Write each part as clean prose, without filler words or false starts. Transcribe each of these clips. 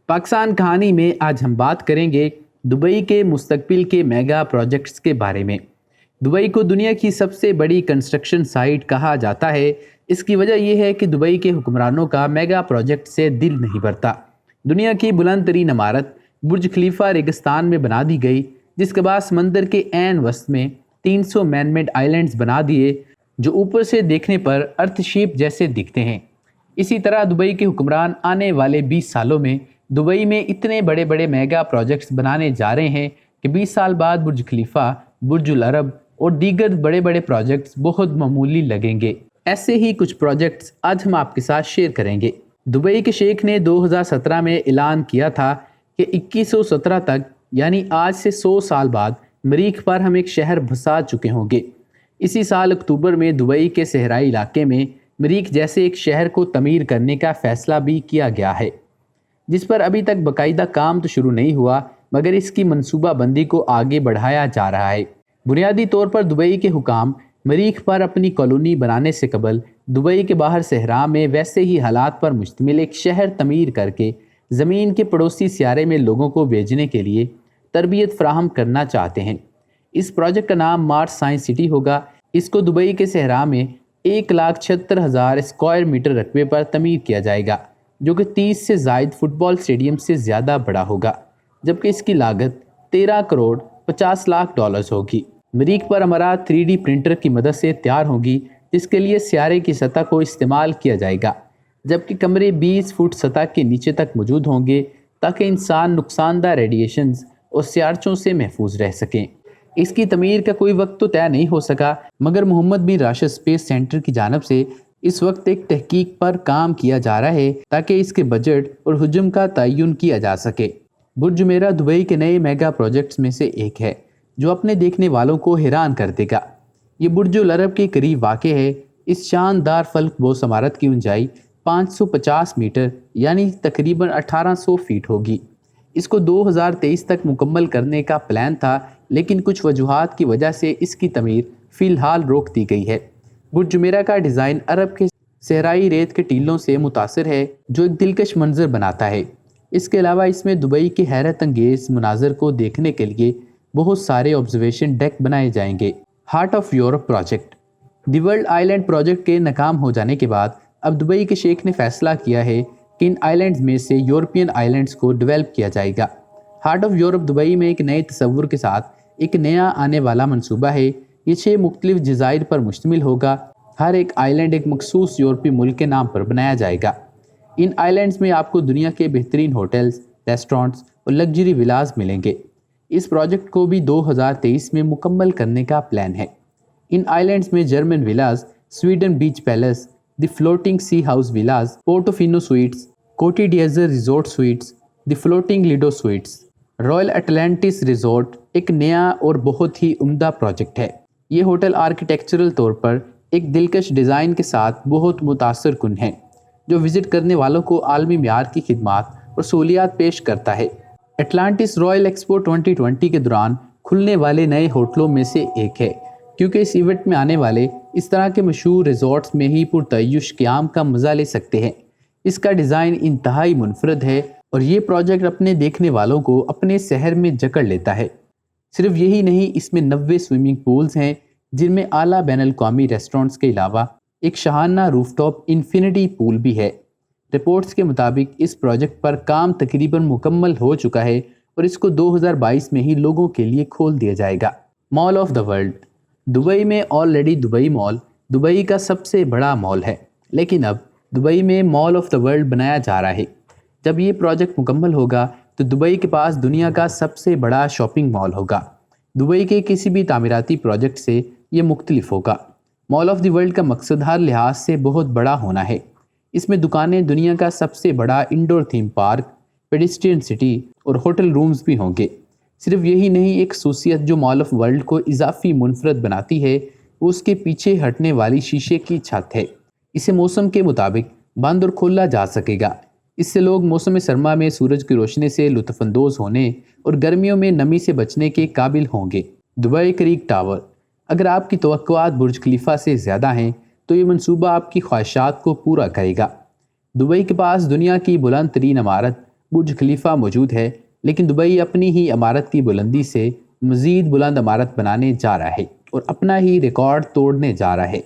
پاکستان کہانی میں آج ہم بات کریں گے دبئی کے مستقبل کے میگا پروجیکٹس کے بارے میں۔ دبئی کو دنیا کی سب سے بڑی کنسٹرکشن سائٹ کہا جاتا ہے۔ اس کی وجہ یہ ہے کہ دبئی کے حکمرانوں کا میگا پروجیکٹ سے دل نہیں بھرتا۔ دنیا کی بلند ترین عمارت برج خلیفہ ریگستان میں بنا دی گئی، جس کے بعد سمندر کے عین وسط میں 300 مین میڈ آئلینڈز بنا دیے جو اوپر سے دیکھنے پر ارتھ شیپ جیسے دکھتے ہیں۔ اسی طرح دبئی کے حکمران آنے والے 20 سالوں میں دبئی میں اتنے بڑے بڑے میگا پروجیکٹس بنانے جا رہے ہیں کہ 20 سال بعد برج خلیفہ، برج العرب اور دیگر بڑے بڑے پروجیکٹس بہت معمولی لگیں گے۔ ایسے ہی کچھ پروجیکٹس آج ہم آپ کے ساتھ شیئر کریں گے۔ دبئی کے شیخ نے 2017 میں اعلان کیا تھا کہ 2117 تک یعنی آج سے 100 سال بعد مریخ پر ہم ایک شہر بسا چکے ہوں گے۔ اسی سال اکتوبر میں دبئی کے صحرائی علاقے میں مریخ جیسے ایک شہر کو تعمیر کرنے کا فیصلہ بھی کیا گیا ہے، جس پر ابھی تک باقاعدہ کام تو شروع نہیں ہوا، مگر اس کی منصوبہ بندی کو آگے بڑھایا جا رہا ہے۔ بنیادی طور پر دبئی کے حکام مریخ پر اپنی کالونی بنانے سے قبل دبئی کے باہر صحرا میں ویسے ہی حالات پر مشتمل ایک شہر تعمیر کر کے زمین کے پڑوسی سیارے میں لوگوں کو بھیجنے کے لیے تربیت فراہم کرنا چاہتے ہیں۔ اس پروجیکٹ کا نام مارس سائنس سٹی ہوگا۔ اس کو دبئی کے صحرا میں 1,76,000 اسکوائر میٹر رقبے پر تعمیر کیا جائے گا، جو کہ 30 سے زائد فٹ بال اسٹیڈیم سے زیادہ بڑا ہوگا، جبکہ اس کی لاگت 13 کروڑ 50 لاکھ ڈالرز ہوگی۔ مریخ پر عمارات 3D پرنٹر کی مدد سے تیار ہوں گی، جس کے لیے سیارے کی سطح کو استعمال کیا جائے گا، جبکہ کمرے 20 فٹ سطح کے نیچے تک موجود ہوں گے تاکہ انسان نقصان دہ ریڈیشنز اور سیارچوں سے محفوظ رہ سکیں۔ اس کی تعمیر کا کوئی وقت تو طے نہیں ہو سکا، مگر محمد بن راشد اسپیس سینٹر کی جانب سے اس وقت ایک تحقیق پر کام کیا جا رہا ہے تاکہ اس کے بجٹ اور حجم کا تعین کیا جا سکے۔ برج جمیرہ دبئی کے نئے میگا پروجیکٹس میں سے ایک ہے جو اپنے دیکھنے والوں کو حیران کر دے گا۔ یہ برج العرب کے قریب واقع ہے۔ اس شاندار فلک بوس عمارت کی اونچائی 550 میٹر یعنی تقریباً 1800 فیٹ ہوگی۔ اس کو 2023 تک مکمل کرنے کا پلان تھا، لیکن کچھ وجوہات کی وجہ سے اس کی تعمیر فی الحال روک دی گئی ہے۔ برج جمیرہ کا ڈیزائن عرب کے صحرائی ریت کے ٹیلوں سے متاثر ہے، جو ایک دلکش منظر بناتا ہے۔ اس کے علاوہ اس میں دبئی کے حیرت انگیز مناظر کو دیکھنے کے لیے بہت سارے آبزرویشن ڈیک بنائے جائیں گے۔ Heart of Europe project. The world island project کے ناکام ہو جانے کے بعد اب دبئی کے شیخ نے فیصلہ کیا ہے کہ ان آئلینڈز میں سے یورپین آئلینڈز کو ڈیولپ کیا جائے گا۔ ہارٹ آف یورپ دبئی میں ایک نئے تصور کے ساتھ ایک نیا آنے والا منصوبہ ہے۔ یہ 6 مختلف جزائر پر مشتمل ہوگا۔ ہر ایک آئلینڈ ایک مخصوص یورپی ملک کے نام پر بنایا جائے گا۔ ان آئلینڈز میں آپ کو دنیا کے بہترین ہوٹلز، ریسٹورنٹس اور لگژری ولاز ملیں گے۔ اس پروجیکٹ کو بھی 2023 میں مکمل کرنے کا پلان ہے۔ ان آئلینڈز میں German villas, Sweden beach palace, the floating sea house villas, Portofino suites, Cote d'Azur resort suites, the floating Lido suites, royal Atlantis resort ایک نیا اور بہت ہی عمدہ پروجیکٹ ہے۔ یہ ہوٹل آرکیٹیکچرل طور پر ایک دلکش ڈیزائن کے ساتھ بہت متاثر کن ہے، جو وزٹ کرنے والوں کو عالمی معیار کی خدمات اور سہولیات پیش کرتا ہے۔ اٹلانٹس رائل ایکسپو 2020 کے دوران کھلنے والے نئے ہوٹلوں میں سے ایک ہے، کیونکہ اس ایونٹ میں آنے والے اس طرح کے مشہور ریزورٹس میں ہی پرتعیش قیام کا مزہ لے سکتے ہیں۔ اس کا ڈیزائن انتہائی منفرد ہے اور یہ پروجیکٹ اپنے دیکھنے والوں کو اپنے شہر میں جکڑ لیتا ہے۔ صرف یہی نہیں، اس میں 90 سوئمنگ پولز ہیں، جن میں اعلیٰ بین الاقوامی ریسٹورنٹس کے علاوہ ایک شاہانہ روف ٹاپ انفینٹی پول بھی ہے۔ رپورٹس کے مطابق اس پروجیکٹ پر کام تقریباً مکمل ہو چکا ہے اور اس کو 2022 میں ہی لوگوں کے لیے کھول دیا جائے گا۔ Mall of the world. Dubai میں آلریڈی دبئی مال دبئی کا سب سے بڑا مال ہے، لیکن اب دبئی میں مال آف دا ورلڈ بنایا جا رہا ہے۔ جب یہ پروجیکٹ مکمل ہوگا تو دبئی کے پاس دنیا کا سب سے بڑا شاپنگ مال ہوگا۔ دبئی کے کسی بھی تعمیراتی پروجیکٹ سے یہ مختلف ہوگا۔ مال آف دی ورلڈ کا مقصد ہر لحاظ سے بہت بڑا ہونا ہے۔ اس میں دکانیں، دنیا کا سب سے بڑا indoor theme park, pedestrian city اور ہوٹل رومز بھی ہوں گے۔ صرف یہی نہیں، ایک خصوصیت جو مال آف ورلڈ کو اضافی منفرد بناتی ہے وہ اس کے پیچھے ہٹنے والی شیشے کی چھت ہے۔ اسے موسم کے مطابق بند اور کھولا جا سکے گا۔ اس سے لوگ موسم سرما میں سورج کی روشنی سے لطف اندوز ہونے اور گرمیوں میں نمی سے بچنے کے قابل ہوں گے۔ Dubai creek tower. اگر آپ کی توقعات برج خلیفہ سے زیادہ ہیں تو یہ منصوبہ آپ کی خواہشات کو پورا کرے گا۔ دبئی کے پاس دنیا کی بلند ترین عمارت برج خلیفہ موجود ہے، لیکن دبئی اپنی ہی عمارت کی بلندی سے مزید بلند عمارت بنانے جا رہا ہے اور اپنا ہی ریکارڈ توڑنے جا رہا ہے۔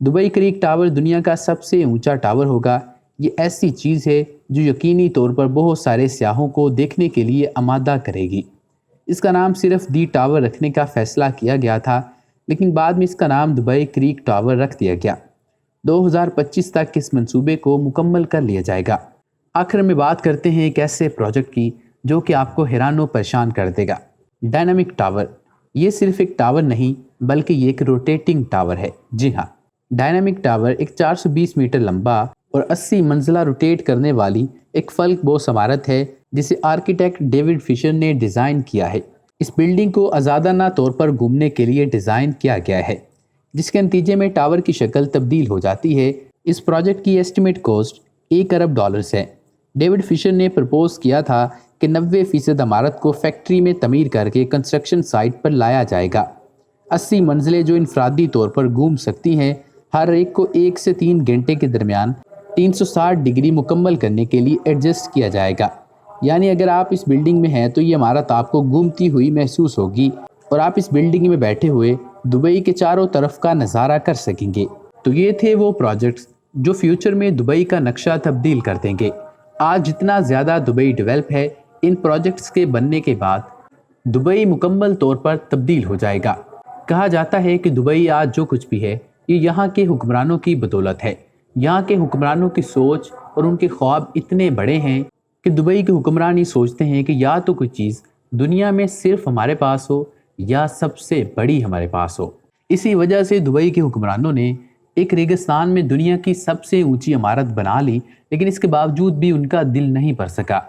دبئی کریک ٹاور دنیا کا سب سے اونچا ٹاور ہوگا۔ یہ ایسی چیز ہے جو یقینی طور پر بہت سارے سیاحوں کو دیکھنے کے لیے آمادہ کرے گی۔ اس کا نام صرف دی ٹاور رکھنے کا فیصلہ کیا گیا تھا، لیکن بعد میں اس کا نام دبئی کریک ٹاور رکھ دیا گیا۔ 2025 تک اس منصوبے کو مکمل کر لیا جائے گا۔ آخر میں بات کرتے ہیں ایک ایسے پروجیکٹ کی جو کہ آپ کو حیران و پریشان کر دے گا۔ Dynamic tower. یہ صرف ایک ٹاور نہیں بلکہ یہ ایک روٹیٹنگ ٹاور ہے۔ جی ہاں، ڈائنامک ٹاور ایک 420 میٹر لمبا اور 80 منزلہ روٹیٹ کرنے والی ایک فلک بوس عمارت ہے جسے آرکیٹیکٹ ڈیوڈ فشر نے ڈیزائن کیا ہے۔ اس بلڈنگ کو آزادانہ طور پر گھومنے کے لیے ڈیزائن کیا گیا ہے، جس کے نتیجے میں ٹاور کی شکل تبدیل ہو جاتی ہے۔ اس پروجیکٹ کی ایسٹیمیٹ کاسٹ $1 ارب ہے۔ ڈیوڈ فشر نے پرپوز کیا تھا کہ 90% عمارت کو فیکٹری میں تعمیر کر کے کنسٹرکشن سائٹ پر لایا جائے گا۔ 80 منزلیں جو انفرادی طور پر گھوم سکتی ہیں، ہر ایک کو 1 سے 3 گھنٹے کے درمیان 360 ڈگری مکمل کرنے کے لیے ایڈجسٹ کیا جائے گا۔ یعنی اگر آپ اس بلڈنگ میں ہیں تو یہ عمارت آپ کو گھومتی ہوئی محسوس ہوگی اور آپ اس بلڈنگ میں بیٹھے ہوئے دبئی کے چاروں طرف کا نظارہ کر سکیں گے۔ تو یہ تھے وہ پروجیکٹس جو فیوچر میں دبئی کا نقشہ تبدیل کر دیں گے۔ آج جتنا زیادہ دبئی ڈیولپ ہے، ان پروجیکٹس کے بننے کے بعد دبئی مکمل طور پر تبدیل ہو جائے گا۔ کہا جاتا ہے کہ دبئی آج جو کچھ بھی ہے یہ یہاں کے حکمرانوں کی بدولت ہے۔ یہاں کے حکمرانوں کی سوچ اور ان کے خواب اتنے بڑے ہیں کہ دبئی کے حکمران یہ سوچتے ہیں کہ یا تو کوئی چیز دنیا میں صرف ہمارے پاس ہو یا سب سے بڑی ہمارے پاس ہو۔ اسی وجہ سے دبئی کے حکمرانوں نے ایک ریگستان میں دنیا کی سب سے اونچی عمارت بنا لی، لیکن اس کے باوجود بھی ان کا دل نہیں بھر سکا۔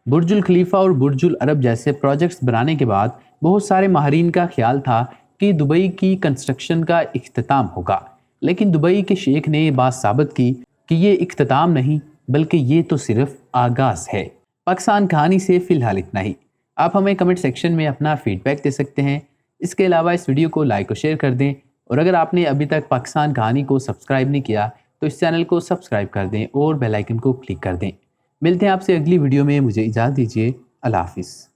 برج الخلیفہ اور برج العرب جیسے پروجیکٹس بنانے کے بعد بہت سارے ماہرین کا خیال تھا کہ دبئی کی کنسٹرکشن کا اختتام ہوگا، لیکن دبئی کے شیخ نے یہ بات ثابت کی کہ یہ اختتام نہیں بلکہ یہ تو صرف آغاز ہے۔ پاکستان کہانی سے فی الحال اتنا ہی۔ آپ ہمیں کمنٹ سیکشن میں اپنا فیڈ بیک دے سکتے ہیں۔ اس کے علاوہ اس ویڈیو کو لائک اور شیئر کر دیں، اور اگر آپ نے ابھی تک پاکستان کہانی کو سبسکرائب نہیں کیا تو اس چینل کو سبسکرائب کر دیں اور بیل آئیکن کو کلک کر دیں۔ ملتے ہیں آپ سے اگلی ویڈیو میں، مجھے اجازت دیجیے۔ اللہ حافظ۔